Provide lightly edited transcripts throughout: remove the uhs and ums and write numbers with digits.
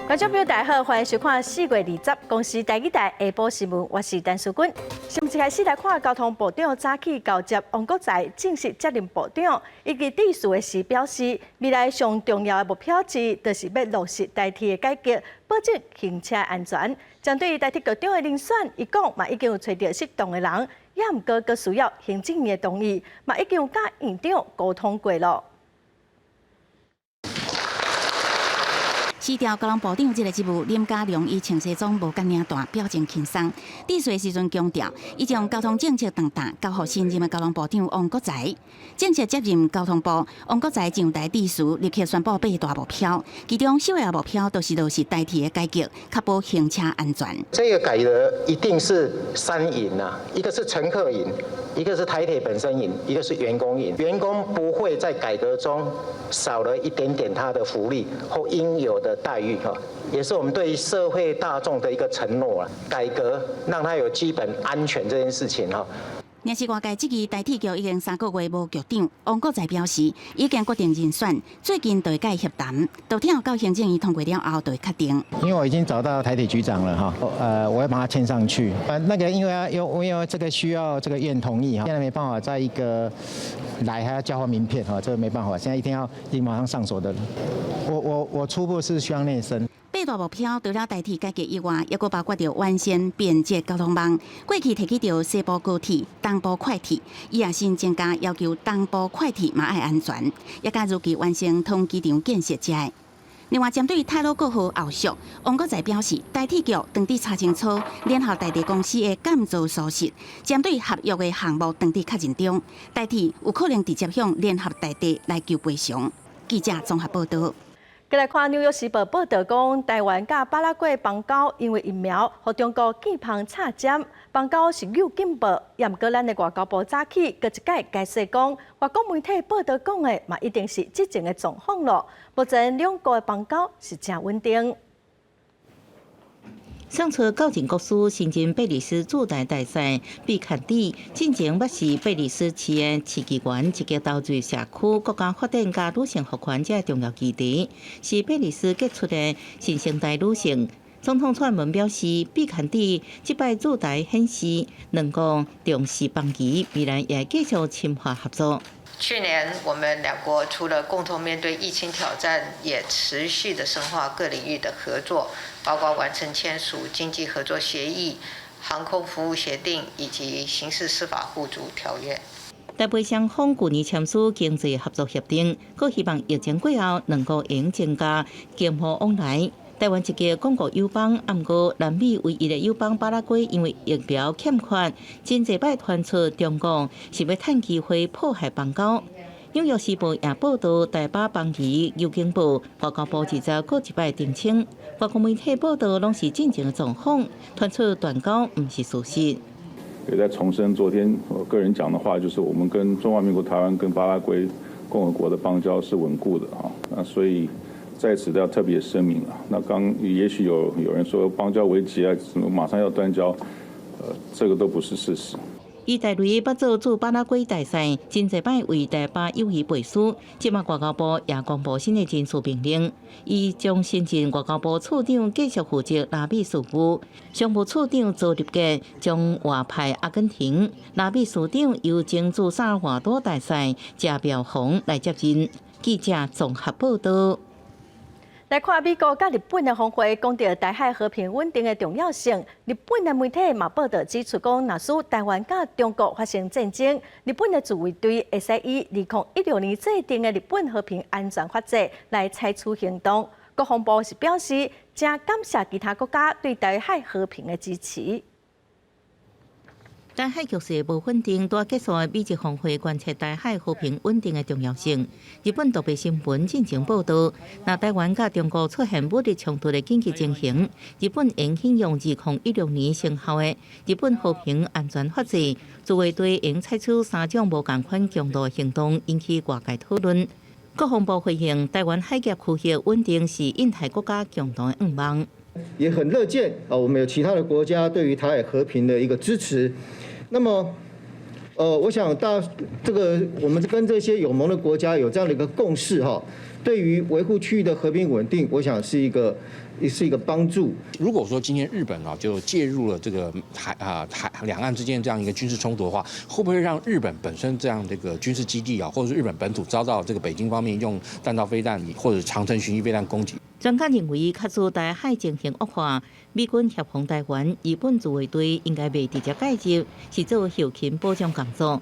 观众朋友，大家好，欢迎收看4月20公司第一台下晡新闻，我是陈淑君。先一开始来看交通部长早起交接王国材正式接任部长，以及致辞的时表示，未来上重要的目标之一，就是要落实台铁的改革，保证行车安全。针对台铁局长的遴选，伊讲嘛已经有找到适当的人，也毋过佫需要行政院的同意，嘛已经有甲院长沟通过了。 市调交通部长这个职务，林佳龙伊穿西装无干领带，表情轻松。致辞时阵强调，已将交通政策重担交予新任的交通部长王国材。正式接任交通部，王国材上台致辞，立刻宣布8大目标，其中首要目标就是落实台铁的改革，确保行车安全。这个改革一定是3赢啊，一个是乘客赢，一个是台铁本身赢，一个是员工赢。员工不会在改革中少了一点点他的福利或应有的待遇哈，也是我们对社会大众的一个承诺啊。改革让他有基本安全这件事情哈。 若是外界质疑台铁局已经3个月无局长，王国材表示已经决定人选，最近就会甲伊协谈，到听到行政院通过了后就会确定。因为我已经找到台铁局长了哈，我要把他签上去。那个因为这个需要这个院同意哈，现在没办法在一个来还要交换名片哈，这个没办法，现在一定马上上手的。我初步是希望内升。 8大目标除了台铁改革以外，也包括着完善便捷交通网。过去提起着西部高铁、东部快铁，伊也新增加要求东部快铁嘛爱安全，也加入其完成通机场建设之外。另外，针对泰鲁国号后续，王国材表示，台铁局当地查清楚联合台铁公司的建造疏失，针对合约的项目当地确认中，台铁有可能直接向联合台铁来求赔偿。记者综合报道。 再来看《纽约时报》报道讲，台湾甲巴拉圭邦交因为疫苗，和中国建旁插针，邦交是有进步。也毋过，咱的外交部早起搁一届解释讲，外国媒体报道讲的嘛，一定是之前的状况咯。目前两国的邦交是真稳定。 上次交警国司新任贝里斯驻台大使毕坎蒂进前，捌是贝里斯市的市议员，一个投资社区国家发展加女性福权这重要基地，是贝里斯杰出的新生代女性。总统撰文表示，毕坎蒂这摆驻台显示，两国重视邦谊，未来也继续深化合作。 去年我们两国除了共同面对疫情挑战，也持续的深化各领域的合作，包括完成签署经济合作协议、航空服务协定以及刑事司法互助条约。台北双方去年签署经济合作协定，佫希望疫情过后两国应增加经贸往来。 台湾一个广告友邦，毋过南美唯一的友邦巴拉圭，因为疫苗欠缺，真侪摆传出中国是要趁机会破坏邦交。纽约时报也报道，台巴邦谊邮警部、外交部记者过一摆澄清，外国媒体报道拢是进前的状况，传出断交毋是事实。也在重申昨天我个人讲的话，就是我们跟中华民国台湾跟巴拉圭共和国的邦交是稳固的啊，那所以。 在此都要特别声明啊！那也许有人说邦交危机啊，什么马上要断交，这个都不是事实。伊在内捌做驻巴拉圭大使，真侪摆为台巴友谊背书。即马外交部也公布新的人事命令，伊将新任外交部处长继续负责拉美事务，商务处长周立杰将外派阿根廷，拉美市长由前驻萨尔瓦多大使贾表宏来接任。记者综合报道。 来看美国甲日本的峰会，讲到台海和平稳定的重要性。日本的媒体嘛报道指出，讲若使台湾甲中国发生战争，日本的自卫队会使以2016年制定的日本和平安全法制来采取行动。国防部是表示，正感谢其他国家对台海和平的支持。 台海局势无稳定，在结束的美日峰会观察台海和平稳定的重要性。日本特别新闻进行报道，那台湾甲中国出现武力冲突的紧急情形，日本应引用2016年生效的日本和平安全法制，自卫队应采取3种无同款强度的行动，引起外界讨论。国防部回应，台湾海峡区域稳定是印太国家共同的愿望。也很乐见我们有其他的国家对于台海和平的一个支持。那么，我想这个我们跟这些友盟的国家有这样的一个共识哈，对于维护区域的和平稳定，我想是一个帮助。如果说今天日本就介入了这个两岸之间这样一个军事冲突的话，会不会让日本本身这样的一个军事基地或者是日本本土遭到这个北京方面用弹道飞弹或者长程巡弋飞弹攻击？专家认为，卡住台海情形恶化，美军协防台湾，日本自卫队应该未直接介入，是做后勤保障工作。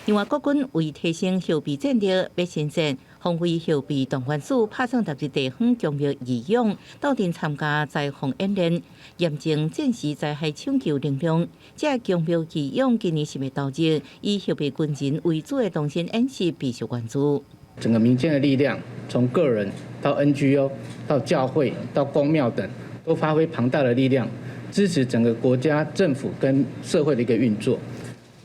另外，国军为提升后备战力，要新增防卫后备动员署派上12地方强力义勇，到阵参加灾防演练，验证战时灾害抢救能量。这强力义勇今年10月到日，以后备军人为主的动身演习备受关注。整个民间的力量，从个人到 NGO 到教会到公庙等，都发挥庞大的力量，支持整个国家政府跟社会的一个运作。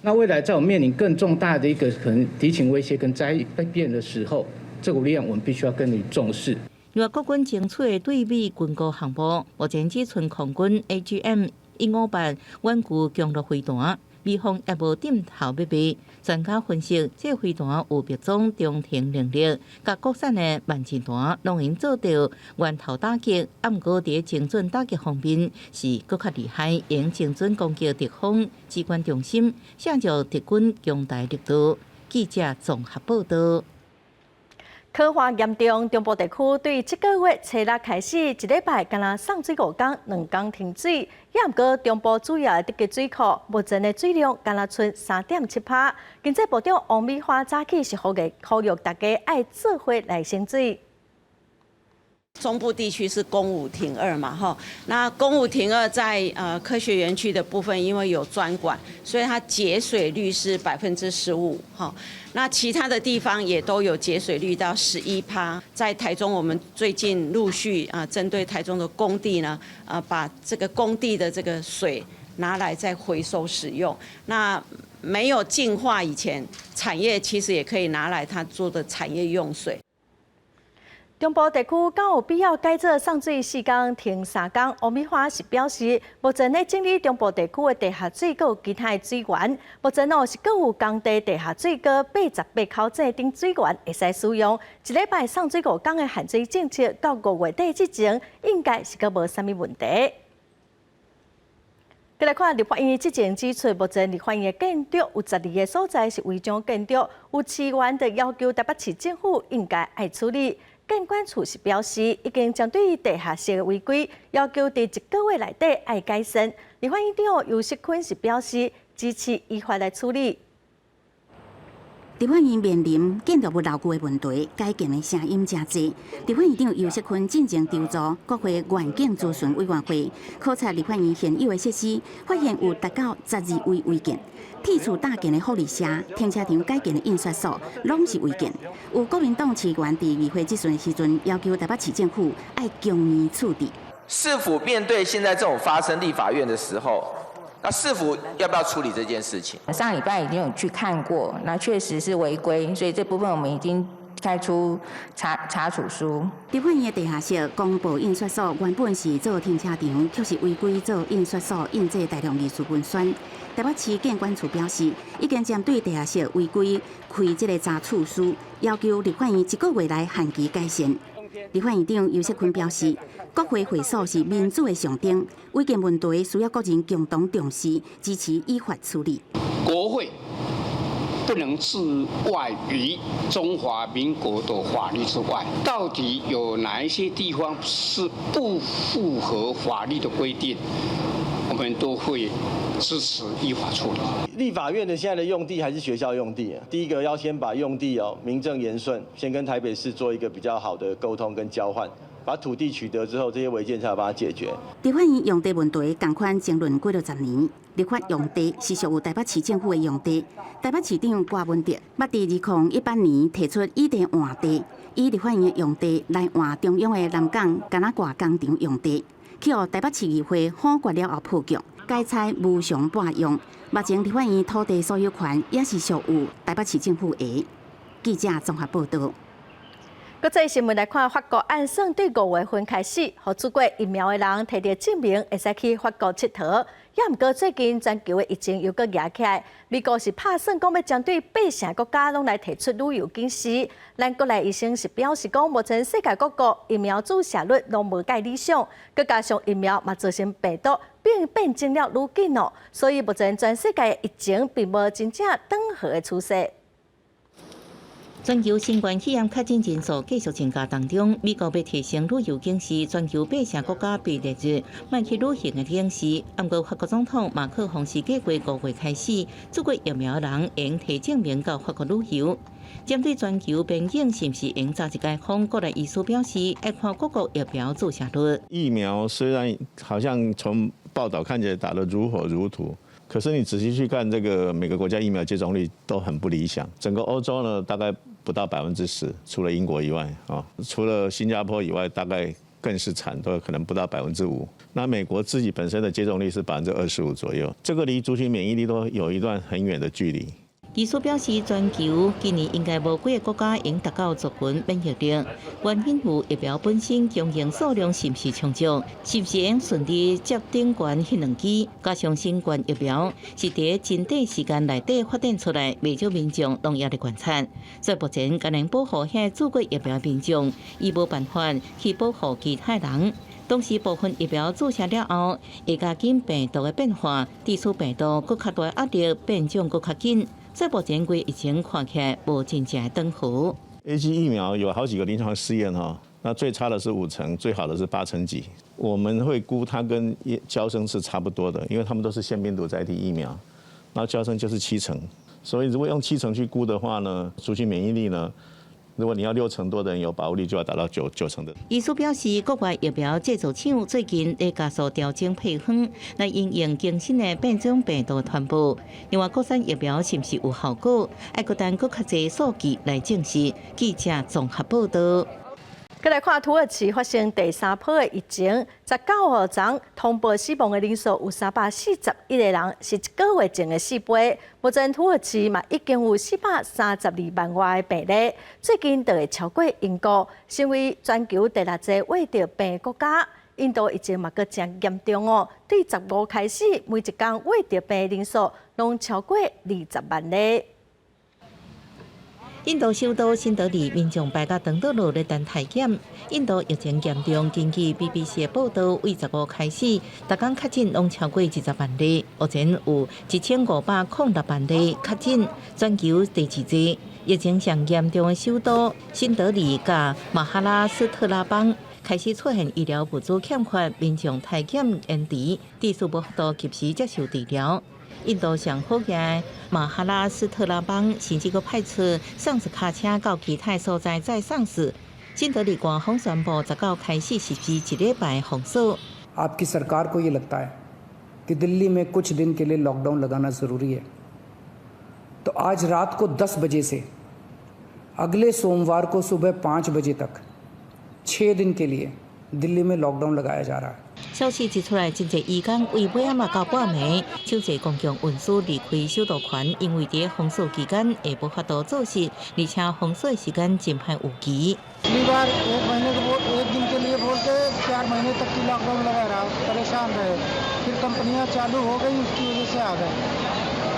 那未来在我们面临更重大的一个可能敌情威胁跟灾变的时候，这股力量我们必须要更予重视。另外，国军争取的对美军购航母，目前只存空军 AGM-158稳固强力飞弹。美方也无点头要卖，专家分析，这飞弹有别种中程能力，甲国产的慢潜弹拢能做到源头打击，毋过伫精准打击方面是搁较厉害，用精准攻击敌方机关中心，削弱敌军强大力度。记者综合报道。科化严重，中部地区对这个月初6开始，一礼拜敢若送水5天，2天停水。也毋过，中部主要的这个水库目前的水量敢若剩3.7%。经济部长王美花早起是呼吁大家爱做伙来省水。中部地区是公5停2嘛，哈，那公5停2在科学园区的部分，因为有专管，所以它节水率是15%，哈。那其他的地方也都有节水率到11%。在台中，我们最近陆续针对台中的工地呢，把这个工地的这个水拿来再回收使用。那没有净化以前，产业其实也可以拿来它做的产业用水。中部地区敢有必要改做送水4天停3天？王美花是表示，目前咧整理中部地区的地下水，佮有其他的水源，目前是佮有工地地下水佮88口井等水源会使使用。一礼拜送水5天的限水政策，到5月底之前，应该是佮无啥物问题。再来看立法院之前指出，目前立法院的建筑有12个所在是违章建筑，有市员的要求台北市政府应该爱处理。监管处是表示，已经针对地下室的违规，要求在1个月内底爱改善。立法院长游锡堃是表示，支持依法来处理。立法院面临建筑物牢固的问题，改建的声音真多。立法院长游锡堃进前筹组国会环境咨询委员会，考察立法院现有的设施，发现有达到12位违建。剔除大建的护理社、停车场改建的印刷所，拢是违建。有国民党市员伫议会质询的时阵，要求台北市政府爱强硬处理。是否面对现在这种发生立法院的时候？那是否要不要处理这件事情？上礼拜已经有去看过，那确实是违规，所以这部分我们已经开出查处书。立法院的地下室公布印刷所原本是做停车场，却是违规做印刷所，印制大量艺术文宣。台北市建管处表示，已经针对地下室违规开这个查处书，要求立法院1个月内限期改善。立法院长游锡堃表示，国会会所是民主的象征，违建问题需要国人共同重视，支持依法处理。国会不能置外于中华民国的法律之外，到底有哪一些地方是不符合法律的规定，我们都会支持依法处理。立法院的现在的用地还是学校用地啊，第一个要先把用地名正言顺，先跟台北市做一个比较好的沟通跟交换。把土地取得之后，这些违建才有把它解决。立法院用地问题同款争论几60年，立法用地是属于台北市政府的用地。台北市长郭文哲捌伫2018年提出议定换地，以立法院的用地来换中央的南港橄榄挂工厂用地，去予台北市议会否决了后破局，改采无偿拨用。目前立法院土地所有权也是属于台北市政府的。记者综合报道。国际新闻来看，法国按算对5月份开始，和做过疫苗的人摕到证明，会使去法国佚佗。也毋过最近全球的疫情又搁压起来，美国是拍算讲要针对8成国家拢来提出旅游警示。咱国内医生是表示讲，目前世界各国疫苗注射率拢无介理想，佮加上疫苗嘛造成病毒变种了愈紧哦，所以目前全世界的疫情并无真正转好的趋势。全球新冠肺炎确诊人数继续增加当中，美国要提升旅游警示，全球8成国家被列入莫去旅行的警示。不过，法国总统马克宏是计划5月开始，做过疫苗的人用提证明到法国旅游。针对全球边境是不是用早一解封，国内医师表示，要看各国疫苗注射率。疫苗虽然好像从报道看起来打得如火如荼。可是你仔细去看，这个每个国家疫苗接种率都很不理想。整个欧洲呢，大概不到10%，除了英国以外啊，除了新加坡以外，大概更是惨，都可能不到5%。那美国自己本身的接种率是25%左右，这个离族群免疫力都有一段很远的距离。医师表示，全球今年应该无几个国家用达到族群免疫力，原因有疫苗本身供应数量是不是充足，是不是用顺利接顶悬迄2支，加上新冠疫苗是伫真短时间内底发展出来，未少民众拢也咧观察，所以目前只能保护遐做过疫苗民众，伊无办法去保护其他人。同时，部分疫苗注射了后，会加紧病毒的变化，致使病毒更较大压力，变种更较紧。所以目前规疫情看起来无真正转好。AZ 疫苗有好几个临床试验哈，那最差的是5成，最好的是8成几。我们会估它跟嬌生是差不多的，因为它们都是腺病毒载体疫苗，然后嬌生就是7成。所以如果用7成去估的话呢，族群免疫力呢？如果你要6成多的人有把握力，就要达到9成的。医师表示，国外疫苗制造厂最近在加速调整配方，来应用更新的变种病毒传播。另外，国产疫苗是不是有效果？要搁等更较侪数据来证实。记者综合报道。再来看土耳其发生第3波的疫情，19号前通报死亡的人数有341个人，是1个月前的4倍。目前土耳其嘛已经有432万外的病例，最近就会超过英国，成为全球第6个患着病的国家。印度疫情嘛阁真严重哦，对15开始，每一天患着病的人数拢超过20万例。印度首都新德里民众排甲长道路咧等体检。印度疫情严重，根据 BBC 的报道，为15开始，逐天确诊拢超过20万例，目前有1506万例确诊，全球第2多。疫情上严重的首都新德里甲马哈拉斯特拉邦开始出现医疗物资欠缺，民众体检延迟，致使无法度及时接受治疗。印度上好嘅马哈拉斯特拉邦甚至阁派出丧尸卡车到其他所在再丧尸。新德里官方宣布19开始实施1礼拜封锁。आपकी सरकार को ये लगता है कि दिल्ली में कुछ दिन के लिए लॉकडाउन लगाना ज़रूरी है, तो आज रात को 10 बजे से अगले सोमवार को सुबह 5 बजे तक 6 दिन के लिए दिल्ली में लॉकडाउन लगाया जा रहा है。消息一出来，真侪医工为尾仔到半暝，抢坐公共运输离开首都圈，因为伫封锁期间会无法度做事，而且封锁的时间真歹有期。पिछली बार 1 महीने को 1 दिन के लिए बोल के 4 महीने तक की लॉकडाउन लगा रहा, परेशान रहे। फिर कंपनियां चालू हो गई, उसकी वजह से आ गए।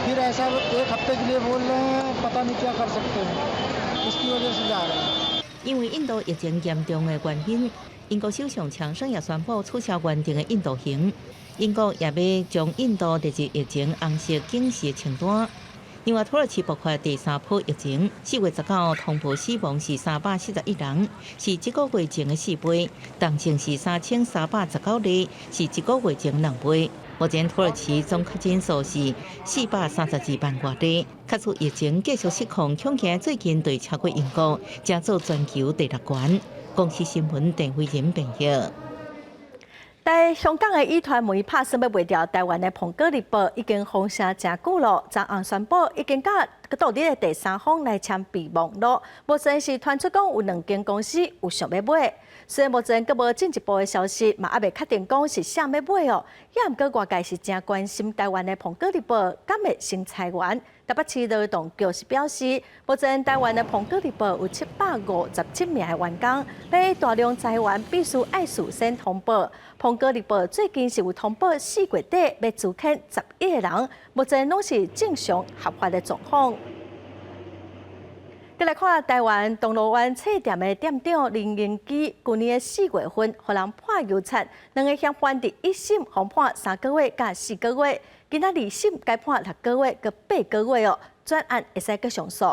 फिर ऐसा 1 हफ्ते के लिए बोल रहे हैं, पता नहीं क्या कर सकते हैं, इसकी वजह से जा रहे हैं。因为印度疫情严重的原因。英国首相强生也宣布取消原定的印度行，英国也要将印度列入疫情红色警示清单。另外，土耳其爆发第3波疫情，4月19通报死亡是341人，是1个月前的4倍，重症是3319例，是1个月前2倍。目前土耳其总确诊数是432万多例，确实疫情继续失控，恐惊最近对超过英国，将做全球第6悬。公司新闻郑慧仁报道。在香港的医团媒拍算要卖掉台湾的《彭哥日报》，已经风声真久了。昨暗宣布已经甲佮到底的第三方来签备忘录，目前是传出讲有2间公司有想要买。虽然目前阁无进一步的消息，嘛还未确定讲是啥要买哦。也毋过外界是真关心台湾的苹果日报敢会新裁员。台北市劳动局是表示，目前台湾的苹果日报有757名的员工，要大量裁员，必须爱事先通报。苹果日报最近是有通报4月底要资遣11个人，目前拢是正常合法的状况。再来看台湾铜锣湾册店的店长林英基，去年4月份，互人判有罪，2个嫌犯伫1审互判3个月甲4个月，今仔2审该判6个月佮8个月哦，专案会使佮上诉。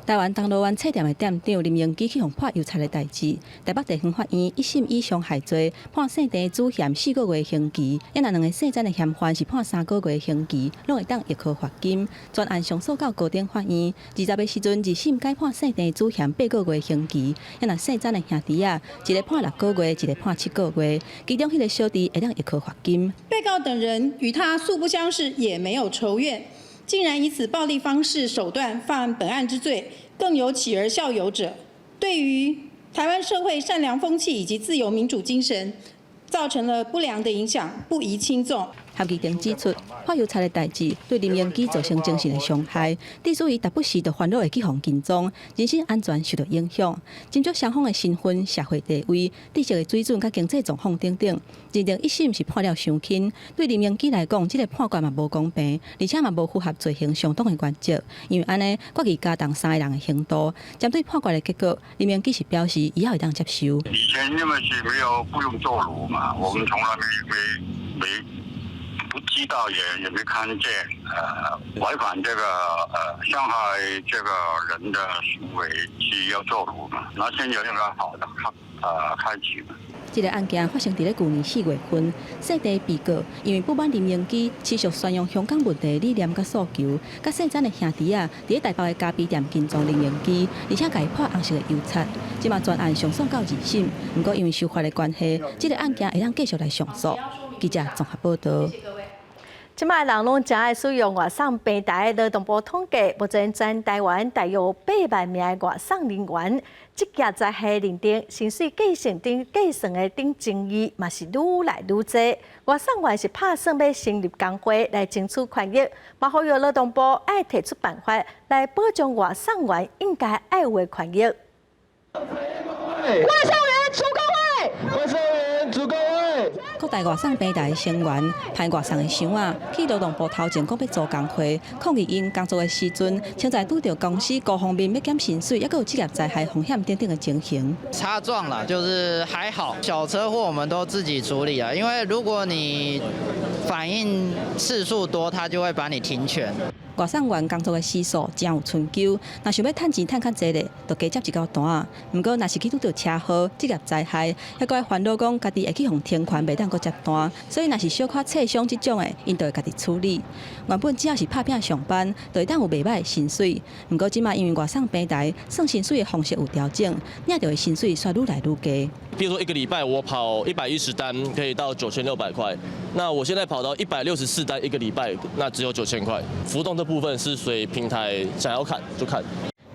台湾铜锣湾册店的店长林英基去互判有罪的代志，台北地方法院1审以伤害罪判姓陈主嫌4个月刑期，也那2个姓陈的嫌犯是判3个月刑期，拢会当易科罚金。专案上诉到高等法院，20日时阵，2审改判姓陈主嫌8个月刑期，也那姓陈的兄弟啊，一个判6个月，一个判7个月，其中迄个小弟会当易科罚金。被告等人与他素不相识，也没有仇怨。竟然以此暴力方式手段犯本案之罪，更有起而效尤者，对于台湾社会善良风气以及自由民主精神，造成了不良的影响，不宜轻纵。合议庭指出，判有罪的代志对林英基造成精神的伤害，致使伊达不时就烦恼会去互紧张，人身安全受到影响，斟酌双方的身份、社会地位、知识的水准、甲经济状况等等，认定1审是判了伤轻。对林英基来讲，这个判决嘛无公平，而且嘛无符合罪行相当的原则，因为安尼决议加重3个人的刑度。针对判决的结果，林英基是表示以后会当接受。以前因为是没有不用坐牢嘛，我们从来没不知道也没看见，违反这个伤害这个人的行为是要坐牢嘛，那先有一个好的开启嘛。这个案件发生在去年4月份，姓陈被告因为不满林英基持续宣扬香港问题理念甲诉求，甲姓陈的兄弟啊，伫台北的咖啡店跟踪林英基，而且甲伊破红色的油漆。即马专案上诉到2审，不过因为修法的关系，这个案件会当继续来上诉。记者综合报道。即卖人拢真爱使用外送平台，劳动部统计，目前全台湾大约8万名的外送人员，职业在系认定薪水计算的争议嘛是愈来愈多。外送员是打算要成立工会来争取权益，嘛呼吁劳动部爱提出办法来保障外送员应该爱有的权益。外送员主工会，外送员主工会。各大外送平台的成员派外送的箱仔去劳动部头前讲要组工会，抗议因工作的时阵，常在拄到公司各方面要减薪水，也有职业灾害风险等等的情形。擦撞啦，就是还好，小车祸我们都自己处理啊，因为如果你反应次数多，他就会把你停权。外送员工作的时数真有春秋，若想要趁钱趁较济咧，就加接一高单。不过，若是去拄到车祸、职业灾害，还佫会烦恼讲家己会去互停权，袂当佫接单。所以，若是小可侧伤这种的，因就会家己处理。原本只要是拍拼上班，就会当有袂歹的薪水。不过，即马因为外送平台算薪水的方式有调整，领到的薪水却愈来愈低。比如说1个礼拜我跑110单，可以到9600块。那我现在跑到164单1个礼拜，那只有9000块。浮动的部分是随平台想要看就看。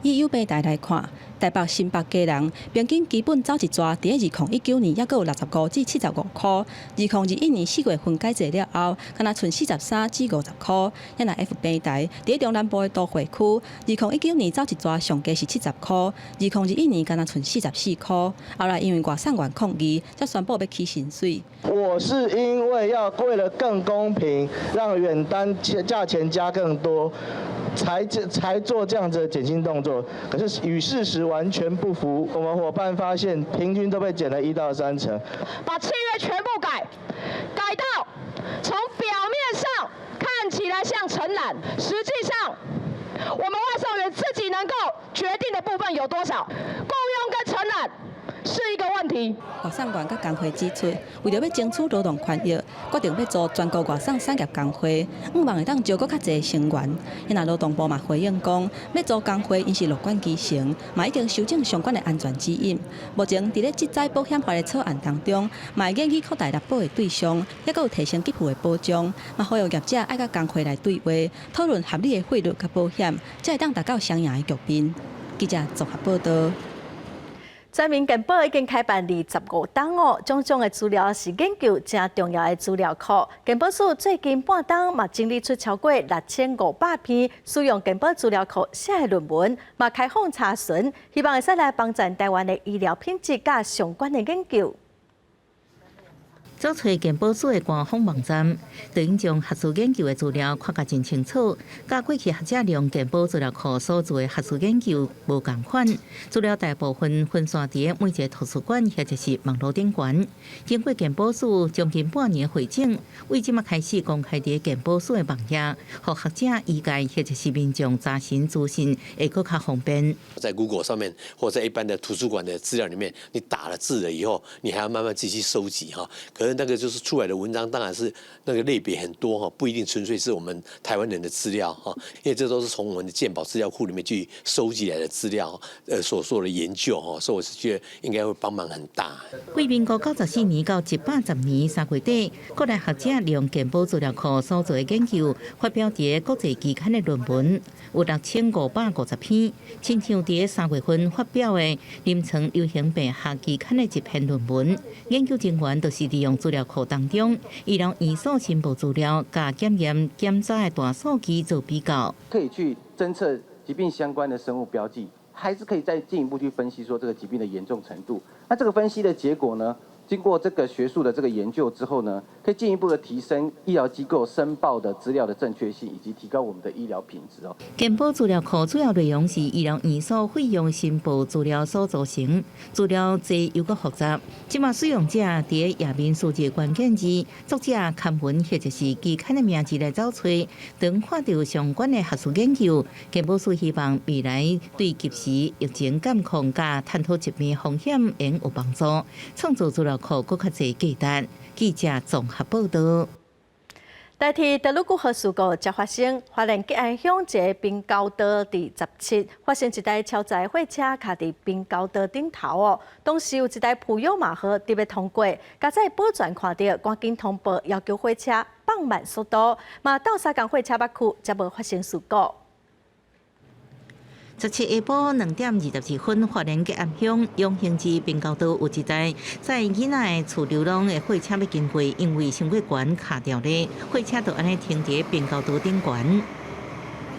以优平台来看，台北、新北家人平均基本走一抓，伫2019年还有65至75块，2021年4月份改制了后，敢若剩43至50块。也若 F 平台伫中南部的都会区，2019年走一抓上加是70块，2021年敢若剩44块。后来因为外送员抗议，才宣布要起薪水。我是因为要为了更公平，让远单价钱加更多，才做这样子的减薪动作。可是与事实完全不符。我们伙伴发现，平均都被减了1到3成。把契约全部改到从表面上看起来像承揽，实际上我们外送员自己能够决定的部分有多少，共用跟承揽是一个问题。批。外送员甲工会指出，为了要争取劳动权益，决定要做全国外送产业工会，希望会当招搁较侪成员。因那劳动部嘛回应讲，要做工会因是乐观其成，嘛已经修正相关的安全指引。目前伫咧职灾保险法的草案当中，嘛会建议扩大纳保的对象，也佮有提升给付的保障。嘛呼吁业者爱甲工会来对话，讨论合理的费率甲保险，才会当达到双赢的局面。记者综合报道。全民健保已经开办25档哦，种种的资料是研究正重要的资料库。健保署最近半档嘛整理出超过6500篇使用健保资料库写的论文，嘛开放查询，希望会使来帮助台湾的医疗品质甲相关的研究。找找健保署的官方网站，就已经将学术研究的资料看甲真清楚，甲过去学者利用健保资料库所做的学术研究无共款。资料大部分分散伫每一个图书馆或者是网络顶悬。经过健保署将近半年会诊，为即麦开始公开伫健保署的网页，互学者、医界或者是民众查询资讯会更较方便。在 Google 上面，或者在一般的图书馆的资料里面，你打了字了以后，你还要慢慢自己去收集哈。可是那个就是出来的文章，当然是那个类别很多哈，不一定纯粹是我们台湾人的资料哈，因为这都是从我们的健保资料库里面去收集来的资料，所做的研究哈，所以我是觉得应该会帮忙很大。为民国94年到110年3月底，国内学者利用健保资料库所做的研究，发表伫国际期刊的论文有6550篇，亲像伫3月份发表的临床流行病学期刊的一篇论文，研究人员就是利用资料库当中，医疗院所申报资料、甲检验检查的大数据做比较，可以去侦测疾病相关的生物标记，还是可以再进一步去分析说这个疾病的严重程度。那这个分析的结果呢，经过这个学术的这个研究之后呢，可以进一步的提升医疗机构申报的资料的正确性，以及提高我们的医疗品质哦。健保资料库主要内容是医疗院所费用申报资料所组成，资料侪又搁复杂。即马使用者伫页面输入关键字、作者刊文或者是期刊的名字来找找，当看到相关的学术研究，健保署希望未来对及时疫情监控甲探讨疾病风险应有帮助，创造资料库更较侪价值。记者综合报道。台铁德鲁古河事故才发生，花莲吉安乡一个滨高道第17发生一台超载货车卡伫滨高道顶头哦，当时有一台普悠玛号特别通过，加载保全看到，赶紧通报要求货车放慢速度，嘛到三港货车北区才无发生事故。17下晡2点22分，花莲吉安乡永兴至滨高道有一台载囡仔的厝流浪的货车要经过，因为伤过悬卡掉咧，货车就安尼停伫滨高道顶悬。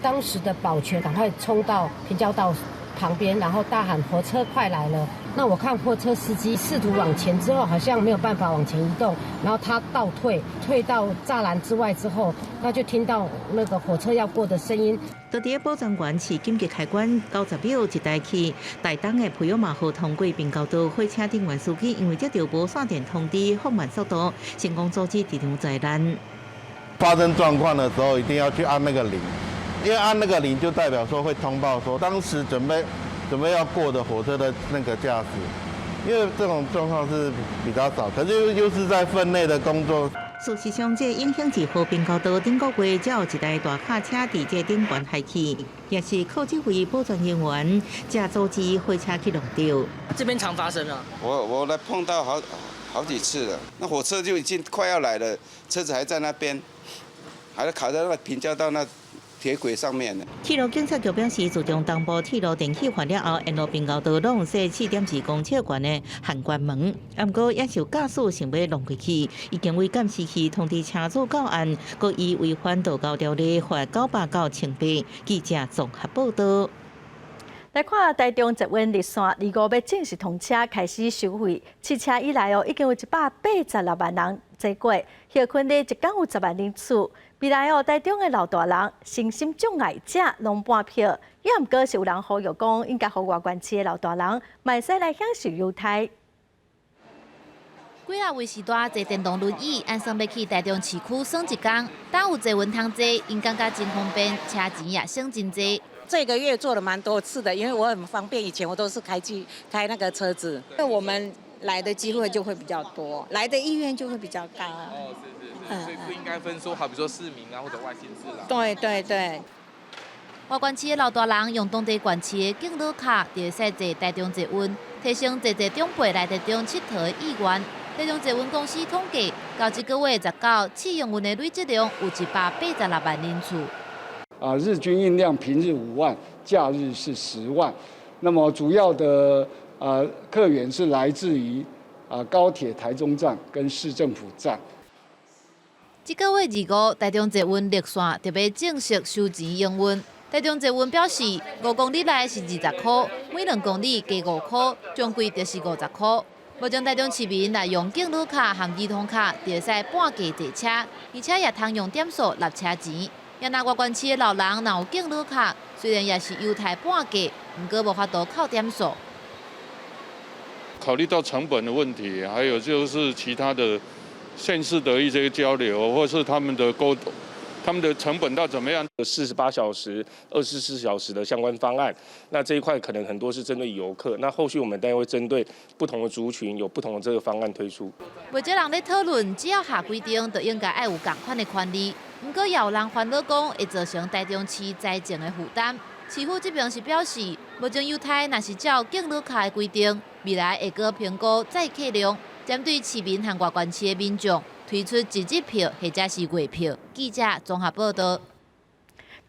当时的保全赶快冲到平交道旁边，然后大喊火车快来了。那我看货车司机试图往前之后，好像没有办法往前移动，然后他倒退到栅栏之外之后，那就听到那个火车要过的声音。就伫保障员是紧急开关90秒一台起，大东的普悠玛号通过滨高道，货车顶员司机因为接到无线电通知放慢速度，成功阻止这场灾难。发生状况的时候，一定要去按那个铃，因为按那个铃就代表说会通报说当时准备要过的火车的那个驾驶，因为这种状况是比较少，可是又是在分内的工作。事实上，这永兴至和滨高道顶个月，才有一台大卡车伫这顶悬害去，也是靠这位保全人员才阻止货车去弄掉。这边常发生啊，我来碰到好几次了，那火车就已经快要来了，车子还在那边，还卡在那个平交道那铁轨上面呢。铁路警察局表示，自从东部铁路电气化了后，沿路滨高道拢有设4.4公尺悬的限关门，不过也是有驾驶想要弄过去，已经为监视器通知车主到案，故以违反道交条例罚900到1,800。记者综合报道。来看台中捷运绿线25要正式通车，开始收费。试车以来已经有186万人坐过，叶昆的一天有10万人次。未来台中的老大人、身心障碍者拢半票，也毋过是有人呼吁讲，应该互外县市的老大人，卖使来享受优待。几啊位时代坐电动轮椅，按算要去台中市区耍一天，当有捷运通坐，因感觉真方便，车钱也省真多。这个月做了蛮多次的，因为我很方便，以前我都是开那个车子。因为我们来的机会就会比较多，来的意愿就会比较高。哦，是，所以不应该分说，好比说市民啊或者外县市啦。对对对。外关市的老大人用当地县市的敬老卡，伫赛坐台中捷运，提升坐长辈来台中佚佗的意愿。台中捷运公司统计，到这个月19，试用运的累积量有186万人次。日均运量平日5万，假日是10万。那么主要的客源是来自于高铁台中站跟市政府站。这个月25，台中捷运绿线特别正式收钱营运。台中捷运表示，5公里内是20块，每2公里加5块，总计就是50块。目前台中市民来用敬老卡和儿童卡，就会使半价坐车，而且也通用点数纳车钱。也拿外关市的老人若有敬老卡，虽然也是优待半价，不过无法度扣点数。考虑到成本的问题，还有就是其他的县市的一些交流，或是他们的沟通。他们的成本到怎么样？48小时、24小时的相关方案，那这一块可能很多是针对游客。那后续我们当然会针对不同的族群，有不同的这个方案推出。袂少人咧讨论，只要下规定，就应该爱有同款的权利。不过也有人烦恼讲，会造成台中市财政的负担。市府这边是表示，目前犹太若是照敬老卡的规定，未来会搁评估载客量，针对市民和外关市的民众。推出一日票或者是月票。记者综合报道。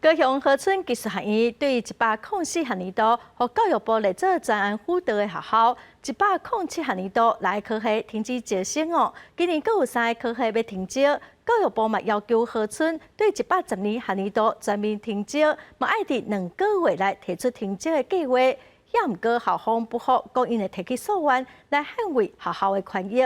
高雄河村技术学院对104学年度和教育部来做专案辅导的学校，107学年度来科系停止招生哦。今年阁有3个科系要停招，教育部嘛要求河村对112学年度全面停招，嘛爱伫2个月内提出停招的计划。也毋过校方不服，讲因会提起诉愿来捍卫学校的权益。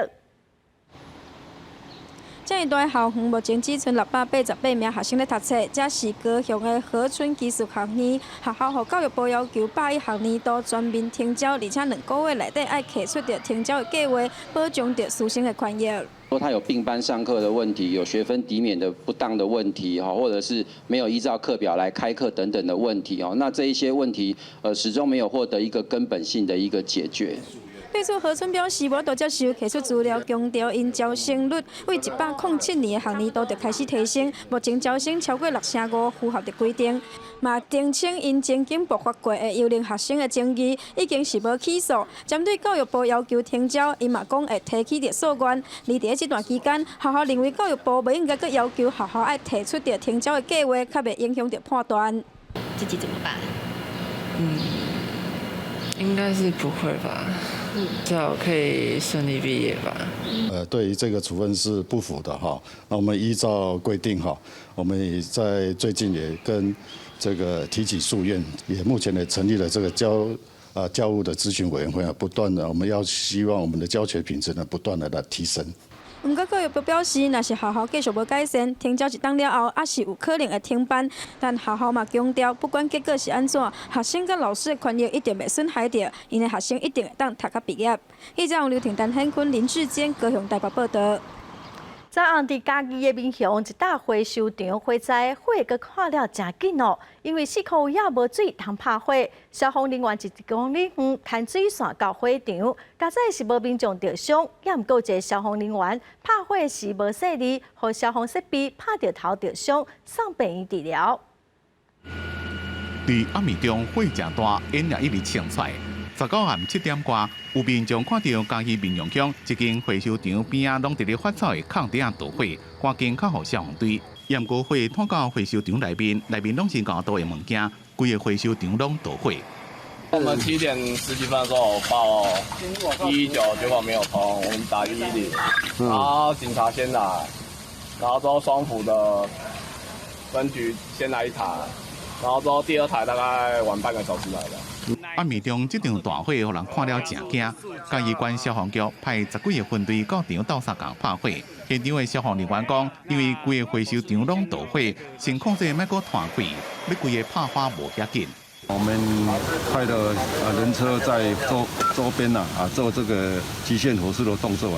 这一大校园目前只剩688名学生在读册，这是高雄的河村技术学院学校，和教育部要求81学年度全面停招，而且2个月内底要提出着停招的计划，保障着师生的权益。说他有并班上课的问题，有学分抵免的不当的问题，或者是没有依照课表来开课等等的问题，那这一些问题始终没有获得一个根本性的一个解决。对此，河村表示，我都接受提出资料，强调因招生率为107年的学年度就开始提升，目前招生超过65%，符合的规定。嘛，澄清因曾经爆发过的幽灵学生的争议，已经是无起诉。针对教育部要求停招，因嘛讲会提起着诉愿。而伫这段期间，学校认为教育部不应该再要求学校爱提出着停招的计划，较袂影响着判断。自己怎么办？应该是不会吧。最好可以顺利毕业吧。对于这个处分是不服的哈。那我们依照规定哈，我们也在最近也跟这个提起诉愿，也目前也成立了这个教务的咨询委员会啊，不断的我们要希望我们的教学品质呢不断的来提升。不过教育部表示，若是学校继续无改善，停招一档了后，还是有可能会停班。但学校嘛强调，不管结果是安怎，学生甲老师的权益一定袂损害着，因为学生一定会当读到毕业。记者王刘婷、陈汉坤、林志坚高雄台北报道。昨暗伫嘉义的民雄一大火收场火灾，火阁看了真紧哦，因为4颗也无水通拍火，消防人员1公里远摊水线到火场，加在是无民众着伤，也毋过一个消防人员拍火时无细力，互消防设备拍着头着伤，送病院治疗。伫暗暝中火正大，烟也一直冲出来。19暗7点外，有民众看到嘉义民雄乡一间火烧场边仔拢伫咧发草的空地啊，着火，赶紧靠互消防队。烟锅火拖到火烧场内面拢是高度的物件，规个火烧场拢着火。我们7点10几分的时候报119，结果没有通，我们打110，然后警察先来，然后之后双埔的分局先来一台，然后之后第2台大概晚半个小时来的。暗暝中，这场大火让人看了真惊。嘉义县消防局派10几个分队到场斗相共拍火。现场的消防人员讲，因为规个火烧场拢着火，先控制莫搁团火，要规个拍花无遐紧。我们派的人车在周边做这个极限火势的动作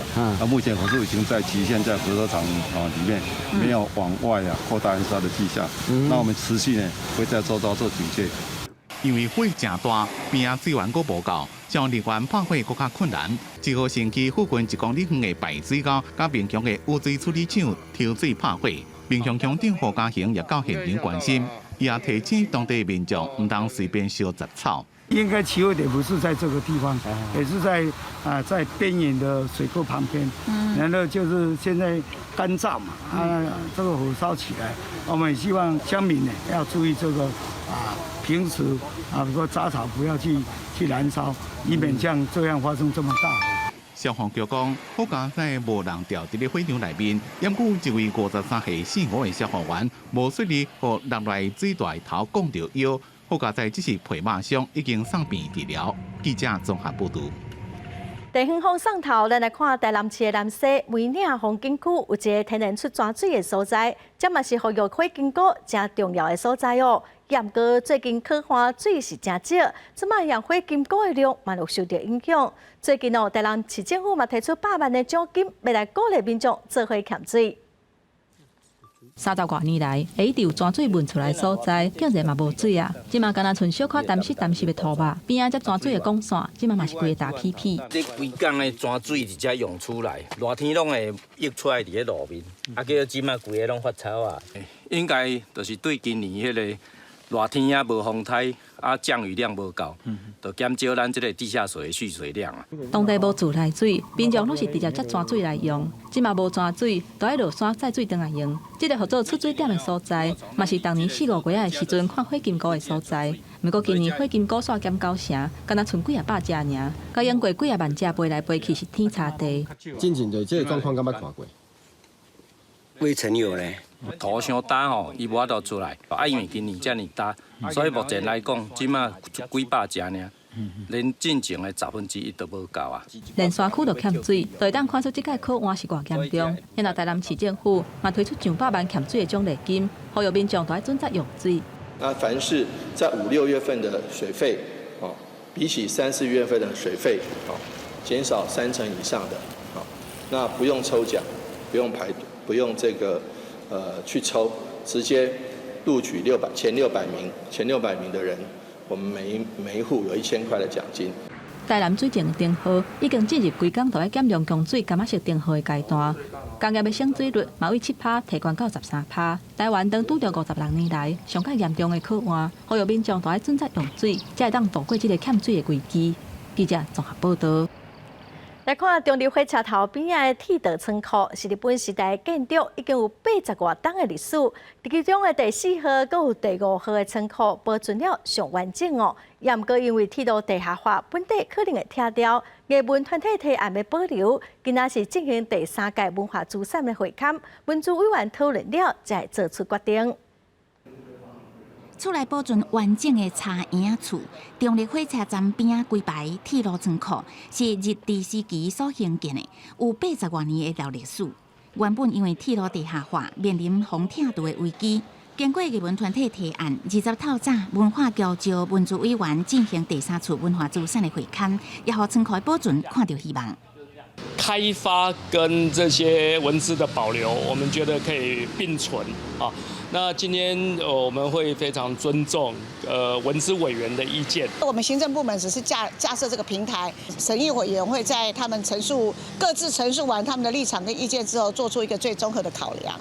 目前火势已经在极限在核车厂里面，没有往外扩大燃烧的迹象。那我们持续呢会在周遭做警戒。因为火正大，边仔资源阁无够，将人员拍火更加困难。7号星期附近1公里远的排水沟，甲民雄的污水处理厂抽水拍火。民雄乡长胡嘉雄也到现场关心，也提醒当地民众唔当随便烧杂草。应该起火点不是在这个地方，也是在边缘的水沟旁边。然后就是现在干燥嘛，这个火烧起来，我们也希望乡民呢要注意这个平时比如说杂草不要去燃烧，以免像这样发生这么大火。消防局讲，好佳在无人调伫咧会场内面，验估一位53岁姓吴的消防员无顺利，和落来水大头讲到腰。好佳在只是皮肉伤，已经送病治疗。记者综合报道。地方风送头，咱来看台南市的南西梅岭风景区有一个天然出泉水的所在，这嘛是防疫火警告真重要的所在哦。不过最近科花水是真少，即卖养火警告的量嘛有受到影响。最近台南市政府嘛提出100万的奖金，要来鼓励民众做伙欠水。30多年来，一直有泉水问出来的所在，竟然嘛无水啊！即嘛敢若剩小可淡湿的土吧，边仔遮泉水的广线，即嘛是规个大起皮。这规港的泉水直接涌出来，热天拢会溢出来伫咧路面，叫即嘛规个拢发臭啊！应该就是对今年迄个热天啊无风台降雨量无够，就减少咱这个地下水的蓄水量啊。当地无自来水，民众拢是直接接泉水来用。即嘛无泉水，就爱落山载水回来用。这个合作出水点的所在，嘛是当年4、5月的时阵看火金菇的所在。不过今年火金菇煞减9成，敢若剩几百只尔，甲养过几万只飞来飞去是天差地。进前的这个状况，敢捌看过？未曾有呢。土伤大吼，伊无法度出来。因为今年遮尔大，所以目前来讲，即马几百只尔，连进前的1/10都无够啊。连山区都欠水，就会当看出这届考验是偌严重。因后台南市政府嘛推出上100万欠水的奖励金，呼吁民众都要准则用水。那凡是在5、6月份的水费，比起3、4月份的水费，减少30%以上的，那不用抽奖，不用这个。去抽，直接录取前600名的人，我们每一户有1000块的奖金。台南水井灯号已经进入规工都要减量供水甘仔式灯号的阶段，工业的省水率嘛为7%提高到13%。台湾当拄着56年来上较严重的考验，呼吁民众都要准则用水，才会当度过这个欠水的危机。记者综合报道。来看中立火车头边的铁道仓库，是日本时代建筑，已经有80多年的历史。其中的第4号、佮有第5号的仓库保存了上完整哦。也毋过因为铁路地下化，本地可能会拆掉，艺文团体提案要保留。今仔是进行第3届文化资产的会勘，文资委员讨论了，才做出决定。厝内保存完整的茶园厝，中立火车站边规排铁路仓库是日治时期所兴建的，有80多年的老历史。原本因为铁路地下化面临风铁道的危机，经过艺文团体提案，20透早文化局招文资委员进行第3次文化资产的会勘，也让仓库的保存看到希望。开发跟这些文字的保留，我们觉得可以并存啊。那今天我们会非常尊重文资委员的意见。我们行政部门只是架设这个平台，审议委员会在他们各自陈述完他们的立场跟意见之后，做出一个最综合的考量。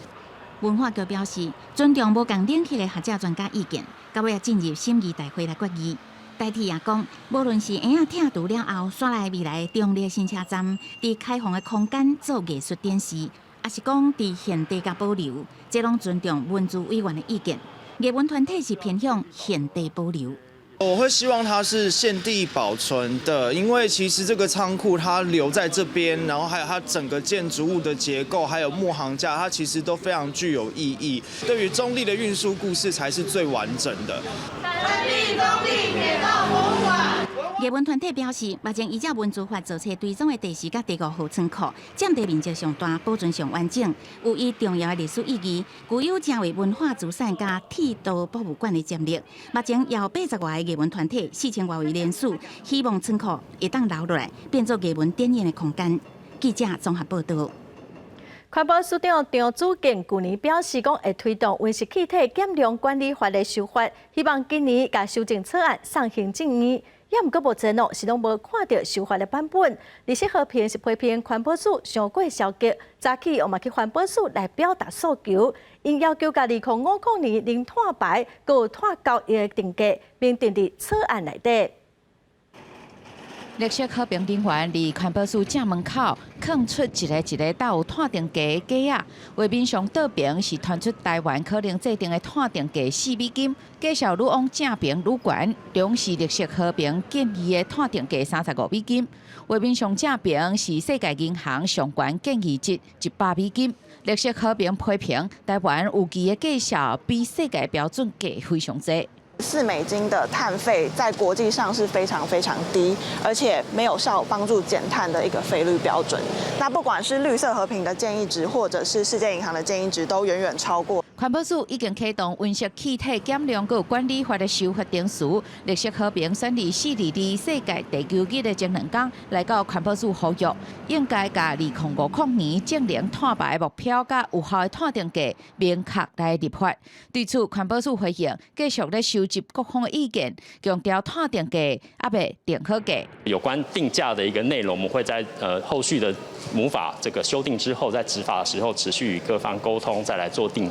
文化局表示，尊重无共领域的学者专家意见，到尾进入审议大会来决议。代替也讲，无论是婴仔拆除了后，刷来未来中立新车站，伫开放的空间做艺术展示，也是讲伫现地甲保留，这拢尊重文资委员的意见。艺文团体是偏向现地保留。我会希望它是现地保存的，因为其实这个仓库它留在这边，然后还有它整个建筑物的结构，还有木行架，它其实都非常具有意义。对于中立的运输故事才是最完整的。成立中立铁道博物馆。艺文团体表示，目前依照文资法造册追踪的第4甲第5号仓库，占地面积上大，保存上完整，有伊重要的历史意义，具有成为文化资产加铁道博物馆的潜力。目前也有80多个艺文团体4000多位人数，希望仓库会当留落来，变作艺文展演的空间。记者综合报道。环保署长张子健去年表示，讲会推动温室气体减量管理法的修法，希望今年甲修正草案送行政院。也毋过目前是拢无看到修法的版本。绿色和平是批评环保署上过消极，早起我嘛去环保署来表达诉求，因要求甲2050年零碳排，佮有碳交易的定价，并订伫草案内底。绿色和平人员伫环保署正门口放出一个带有碳定价的架啊，画面上倒边是传出台湾可能制定的碳定价$4，价数愈往正边愈悬，中是绿色和平建议的碳定价$35。画面上正边是世界银行上悬建议值$100。绿色和平批评台湾有期的价数比世界标准价非常低。$4的碳费在国际上是非常低，而且没有效帮助减碳的一个费率标准。那不管是绿色和平的建议值，或者是世界银行的建议值，都远远超过。环保署已经启动温室气体减量和管理法的修法程序。绿色和平选伫422世界地球日的前2天来到环保署呼吁，应该甲2050年净零碳排目标甲有效的碳定价明确来立法。对此，环保署回应，继续咧收集各方的意见，强调碳定价还未定好价。有关定价的一个内容，我们会在后续的母法这个修订之后，在执法的时候持续与各方沟通，再来做定。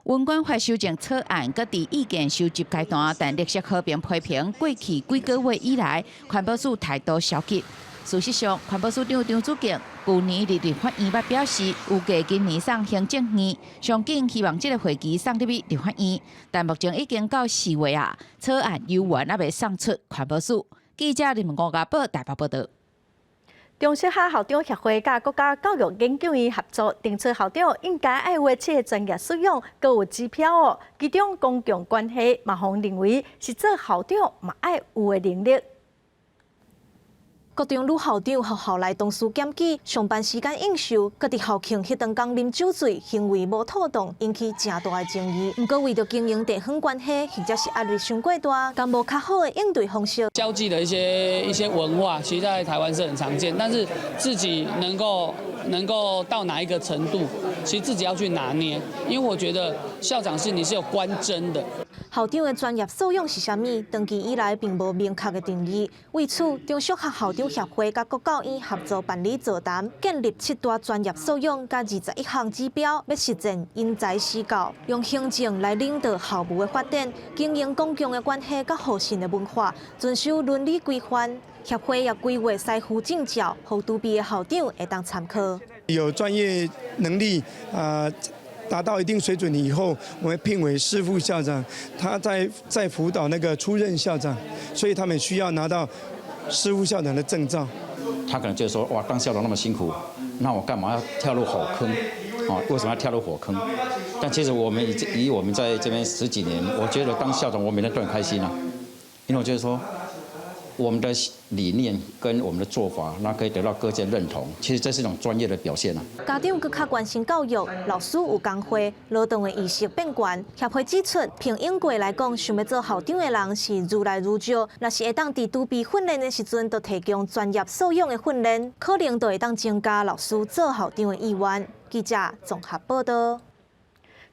温管法修正草案搁伫意见收集阶段，但绿色和平批评过去几个月以来，环保署态度消极。事实上，环保署长张祖敬去年立法院捌表示，预计今年送行政院，上紧希望这个会期送入去立法院，但目前已经到4月啊，草案犹原还未送出环保署。记者林文国家报台北报道。中小学校长协会甲国家教育研究院合作，定出校长应该爱有的专业素养，佮有指标哦。其中公共关系，嘛互认为是做校长嘛爱有的能力。各中女校长学校内同事检举，上班时间应酬，佮伫校庆迄顿工啉酒醉，行为无妥当，引起正大的争议。不过为着经营地方关系，或者是压力伤过大，敢无较好的应对方式。交际的一些文化，其实在台湾是很常见，但是自己能够到哪一个程度，其实自己要去拿捏。因为我觉得校长你是有官箴的。校长的专业素养是啥物？长期以来并无明确的定义。为此，中小学校长协会甲国教院合作办理座谈，建立7大专业素养甲21项指标，要实践因材施教，用行政来领导校务的发展，经营公共的关系甲互信的文化，遵守伦理规范。协会也规划师傅证照，互独臂的校长会当参考。有专业能力达到一定水准以后，我们聘为师副校长，他在辅导那个出任校长，所以他们需要拿到师副校长的证照。他可能就说：哇，当校长那么辛苦，那我干嘛要跳入火坑？为什么要跳入火坑？但其实我们以我们在这边10几年，我觉得当校长我每天都很开心啊，因为我觉得说。我们的理念跟我们的做法，那可以得到各界认同。其实这是一种专业的表现啊。家长更较关心教育，老师有工会，劳动的意识变悬。协会指出，凭英国来讲，想要做校长的人是愈来愈少。若是会当伫独臂训练的时阵，就提供专业素养的训练，可能就会当增加老师做校长的意愿。记者综合报道。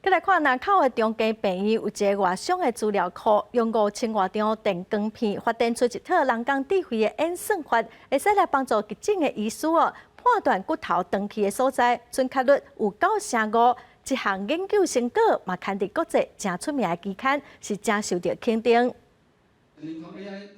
再来看南口的中间病院有一个外商的资料库，用5000多张电光片发展出一套人工智慧的演算法，会使来帮助急诊的医师判断骨头长期的所在，准确率有9.5%。这项研究成果嘛刊伫国际正出名的期刊，是真受到肯定。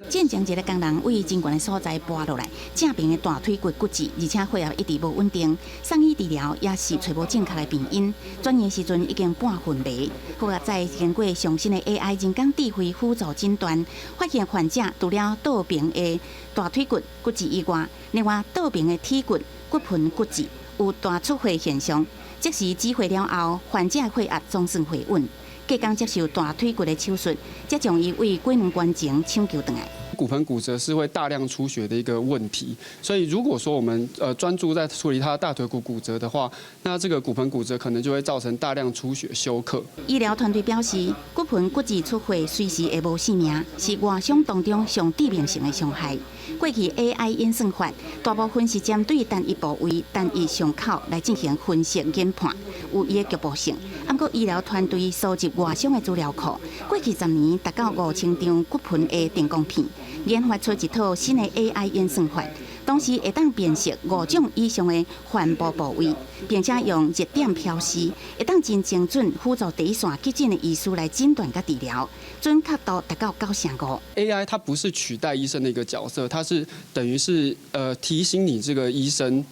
进前一个工人为真悬的所在搬落来，正边的大腿骨骨折，而且血压一直无稳定，送医治疗也是找无正确的病因。转院时阵已经半昏迷，后来再经过上新的 AI 人工智慧辅助诊断，发现患者除了倒边的大腿骨骨折以外，另外倒边的体骨骨盆骨折有大出血现象，即时止血了后，患者血压总算回稳。隔天接受大腿骨的手术，才将伊为几2关前抢救回来。骨盆骨折是会大量出血的一个问题，所以如果说我们专注在处理他的大腿骨骨折的话，那这个骨盆骨折可能就会造成大量出血休克。医疗团队表示，骨盆骨折出血随时会无性命，是外伤当中上致命性的伤害。过去 AI 演算法大部分是针对单一部位、单一伤口来进行分析研判，有伊的局部性。不过医疗团队收集外伤的资料库，过去10年达到5000张骨盆的电光片。研发出一套新的 AI 演算法，同时会当辨识5种以上的患部部位，并且用热点漂示，会当真精准辅助第一线急诊的医师来诊断甲治疗，准确度达到95%。AI 它不是取代医生的一个角色，它是等于是提醒你这个医生，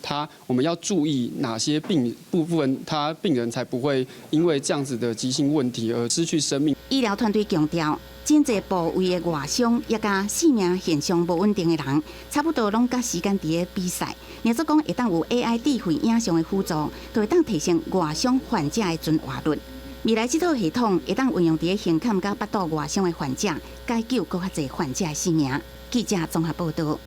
我们要注意哪些部分，病人才不会因为这样子的急性问题而失去生命。医疗团队强调，真侪部位的外伤，也甲性命现象不稳定的人，差不多拢甲时间伫咧比赛。若说讲会当有 AI 智慧影像的辅助，就会当提升外伤患者的存活率。未来这套系统会当运用伫咧胸坎甲腹肚外伤的患者，解救更较侪患者的性命。记者综合报道。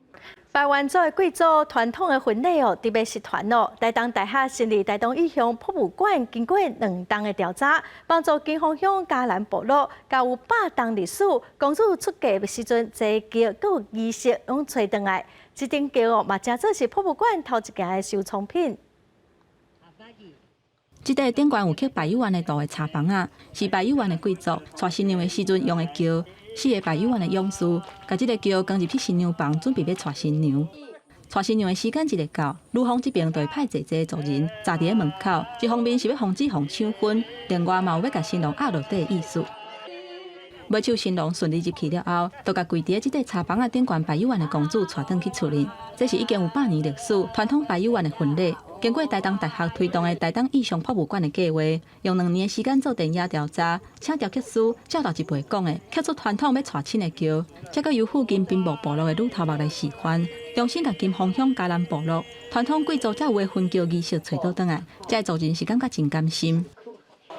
台湾做的贵族传统的婚礼特别是团台东大学成立台东义乡博物馆，经过2档的调查，帮助金峰乡嘉南部落，甲有100档历史公主出嫁的时阵，这桥佮有仪式拢找回来。这顶桥嘛，正做是博物馆头一件的收藏品。这块顶悬有刻白玉丸的图的茶房啊，是白玉丸的贵族娶新娘的时阵用的桥。4个白玉丸的勇士，甲这个桥扛入去新娘房，准备要娶新娘。娶新娘的时间一个到，女方这边就会派侪侪族人站伫门口，一方面是要防止抢婚，另外嘛有要甲新郎压落底的意思。要求新郎顺利入去了后，就甲跪伫这块茶房啊顶悬白玉丸的公主带转去处理。这是已经有100年历史传统白玉丸的婚礼。经过台东大学推动的台东义乡博物馆的计划，用2年的时间做田野调查，请雕刻师照头一辈讲的刻出传统要娶亲的桥，再搁由附近滨部部落的女头目来示范，重新甲金峰乡嘉南部落传统贵族才有的婚桥仪式找到倒来，这族人是感觉真甘心。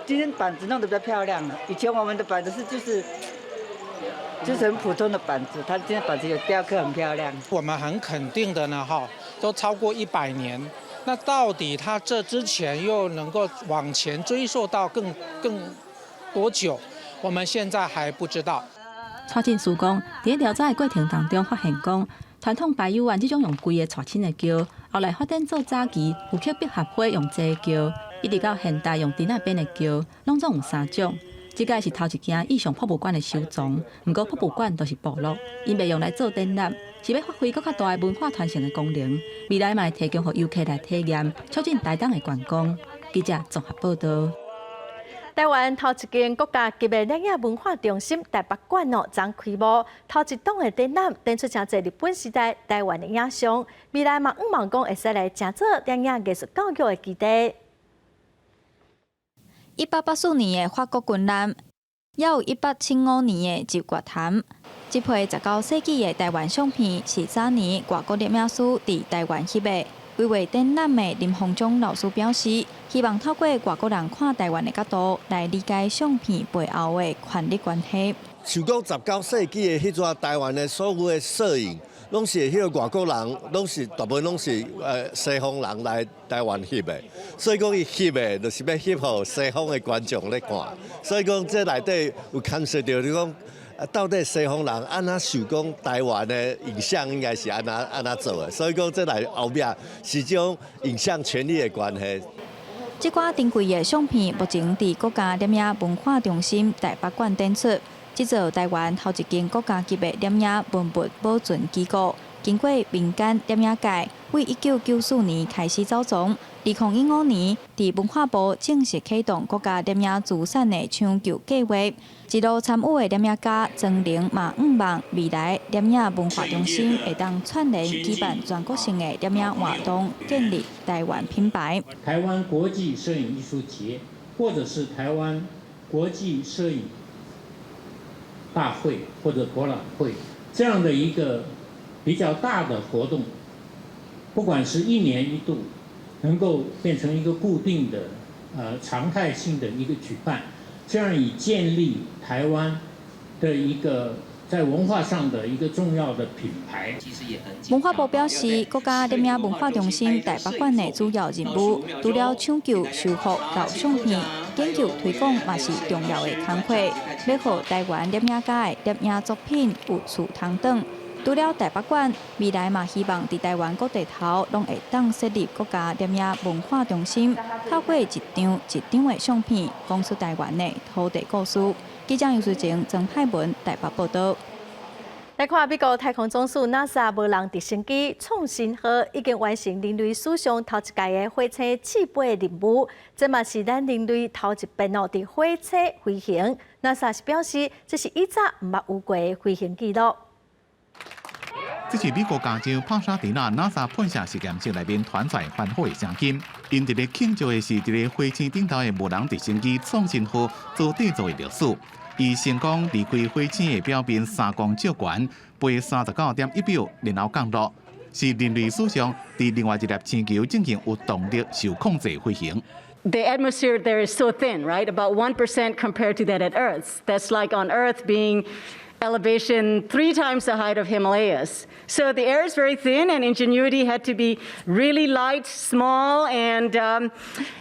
今天板子弄得比较漂亮了，以前我们的板子就是很普通的板子，它今天板子有雕刻，很漂亮。我们很肯定的呢，都超过100年。那到底它这之前又能够往前追溯到更多久？我们现在还不知道。蔡进士讲，在调查的过程当中发现讲，传统白玉丸这种用贵的娶亲的桥，后来发展做早期有刻百合花用这个桥，一直到现代用竹仔编的桥，拢总有3种。这个是头一件义乡博物馆的收藏，不过博物馆都是部落，因袂用来做展览，是要发挥更较大的文化传承的功能。未来嘛会提供给游客来体验，促进台东的观光。记者综合报道。台湾头一间国家级的历史文化中心台北馆将开幕，头一档的展览展出真侪日本时代台湾的影像，未来嘛希望讲会使来正做历史艺术教育的基地。1884年的法国军舰，也有1875年的日月潭。这批19世纪的台湾相片是早年外国摄影师伫台湾翕的。规划展览的林鸿忠老师表示，希望透过外国人看台湾的角度来理解相片背后的权力关系。像讲19世纪的迄阵台湾的所有的摄影，拢是迄个外国人，大部分拢是西方人来台湾翕的，所以讲伊翕的，就是要翕互西方的观众来看。所以讲这内底有牵涉到你讲，到底西方人安怎想讲台湾的影像应该是安怎做的？所以讲这内后面是种影像权利的关系。这挂珍贵的相片目前伫国家摄影文化中心台北馆展出。这座台湾头一间国家级的摄影文物保存机构，经过民间摄影界为1994年开始走踪，2015年伫文化部正式启动国家摄影资产的抢救计划。一路参与的摄影家曾玲嘛希望未来摄影文化中心会当串联举办全国性的摄影活动，建立台湾品牌。台湾国际摄影艺术节，或者是台湾国际摄影大会或者博览会这样的一个比较大的活动，不管是1年1度，能够变成一个固定的常态性的一个举办，这样以建立台湾的一个在文化上的一个重要的品牌。文化部表示，国家摄影文化中心台北馆的主要任务，除了抢救、修复老相片，研究推广也是重要的工作，要让台湾摄影界的摄影作品有处通转。除了台北馆，未来嘛希望伫台湾各地头拢会当设立国家摄影文化中心，透过一张一张的相片，讲出台湾的土地故事。记者杨水晴、曾海文台北报道。来看美国太空总署 NASA 无人直升机创新号已经完成人类史上头一届的火星试飞任务，这嘛是咱人类头一遍伫火星飞行。NASA 是表示，这是以早毋捌有过的飞行记录。这是美国加州帕沙迪纳 NASA 喷射实验室内面传出欢呼的声音。因伫咧庆祝的是伫咧火星顶头的无人直升机创新号所缔造的历史。伊成功离开火星的表面3公尺悬，飞39.1秒，然后降落，是人类史上伫另外一粒星球进行有动力受控制飞行。The atmosphere there is so thin, right? About 1% compared to that at Earth. That's like on Earth being elevation 3 times the height of Himalayas. So the air is very thin, and Ingenuity had to be really light, small, and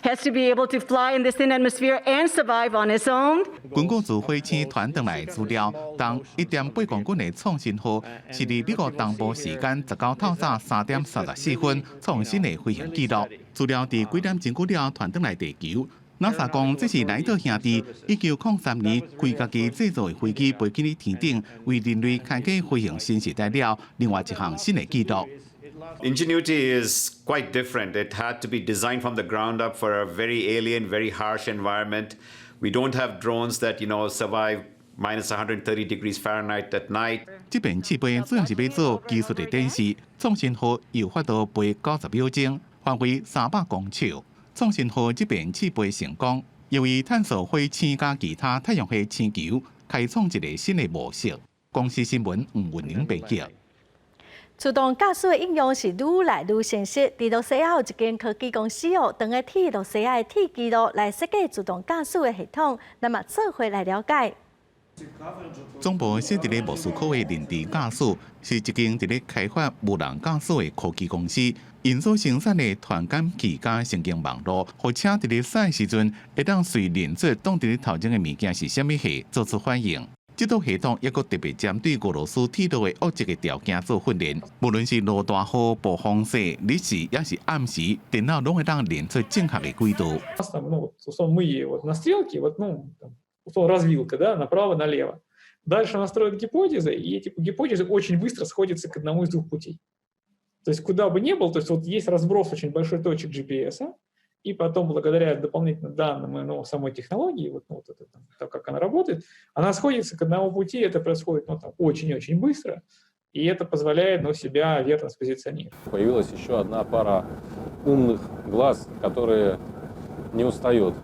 has to be able to fly in this thin atmosphere and survive on its own. 根据自火星传回来的资料，当1.8公斤的创新号是伫美国东部时间19透早3点34分创新的飞行记录。资料伫几点钟久了传回来地球。NASA 讲，这是莱特兄弟1903年开家己制造的飞机飞进去天顶，为人类开启飞行新时代了另外一项新的纪录。Ingenuity is quite different. It had to be designed from the ground up for a very alien, very harsh environment. We don't have drones that survive minus 130 degrees Fahrenheit at night. 这边试飞主要是要做技术的展示，创新号有法度飞90秒钟，返回300公尺。创新号这边试飞成功，又为探索火星甲其他太阳系星球开创一个新的模式。公司新闻吴文玲报道。自动驾驶的应用是愈来愈现实。伫洛西亚有一间科技公司当个替洛西亚的铁记录来设计自动驾驶的系统，那么做伙来了解。总部设伫咧莫斯科的人智驾驶，是一间伫咧开发无人驾驶的科技公司。因所生产的传感器加神经网络，互车伫咧驶时阵会当随连接当伫咧头前的物件是虾米系做出反应。这套系统也佫特别针对俄罗斯铁路的恶劣的条件做训练，无论是落大雨、暴风雪、日时也是暗时，电脑拢会当连出正确的轨道。развилка, да, направо-налево. Дальше она строит гипотезы, и эти гипотезы очень быстро сходятся к одному из 2 путей. То есть куда бы ни был, то есть вот есть разброс очень большой точек GPS, и потом благодаря дополнительным данным самой технологии, то, как она работает, она сходится к одному пути, это происходит очень-очень быстро, и это позволяет себя верно спозиционировать. Появилась еще одна пара умных глаз, которые не устают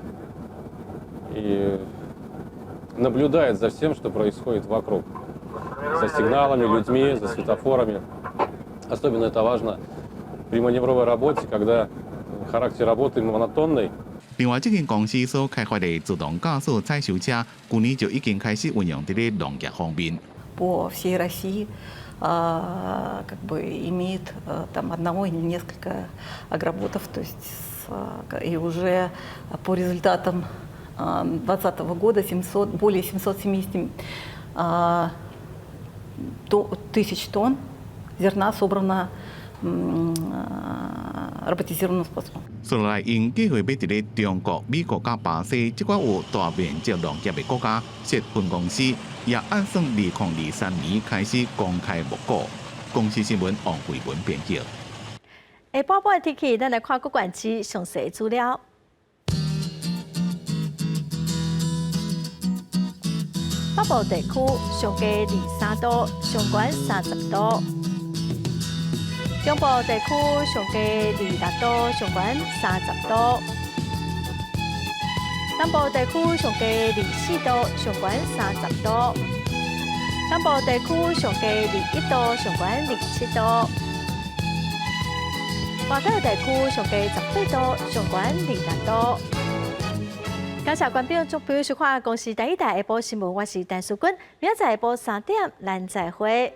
и наблюдает за всем, что происходит вокруг. За сигналами, людьми, за светофорами. Особенно это важно при маневровой работе, когда характер работы монотонный. 另外，这间公司所开发的自动驾驶采收车，去年就已经开始运用在咧农业方面。По всей России имеет там одного или несколько агроботов, то есть и уже по результатам 2020 года более 770 тысяч тонн зерна собрано роботизированным способом. 所来因计划要伫咧中国、美国甲巴西这款有大面积农业的国家设分公司，也按算2023年开始公开募股。公司新闻王慧文编辑。下晡半天气，咱来看各县市详细资料。北部地区上低23度，上悬30度；中部地区上低26度，上悬30度；南部地区上低24度，上悬30度；南部地区上低21度，上悬27度；外岛地区上低18度，上悬26度。感谢观众从收看公视第一台下晡新闻，我是陈淑君，明仔载下晡3点，咱再会。